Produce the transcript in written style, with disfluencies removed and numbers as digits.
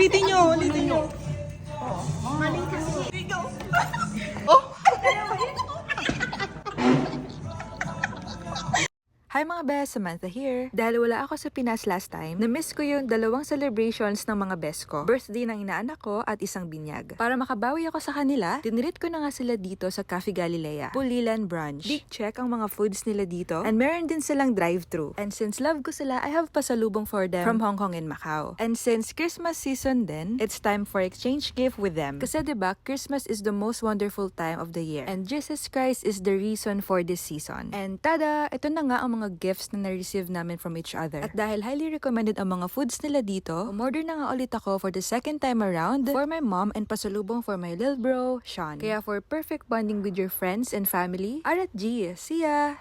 Ulitin nyo, ulitin nyo. Mali kasi. Oh! Hi mga bes, Samantha here. Dahil wala ako sa Pinas last time, na-miss ko yung dalawang celebrations ng mga bes ko. Birthday ng inaanak ko at isang binyag. Para makabawi ako sa kanila, tinirit ko na nga sila dito sa Cafe Galilea, Pulilan Brunch. Big check ang mga foods nila dito, and meron din silang drive-thru. And since love ko sila, I have pasalubong for them from Hong Kong and Macau. And since Christmas season din, it's time for exchange gift with them. Kasi diba, Christmas is the most wonderful time of the year. And Jesus Christ is the reason for this season. And tada, ito na nga ang mga gifts na na-receive namin from each other. At dahil highly recommended ang mga foods nila dito, umorder na nga ulit ako for the second time around for my mom and pasalubong for my little bro, Sean. Kaya for perfect bonding with your friends and family, Arat G, see ya!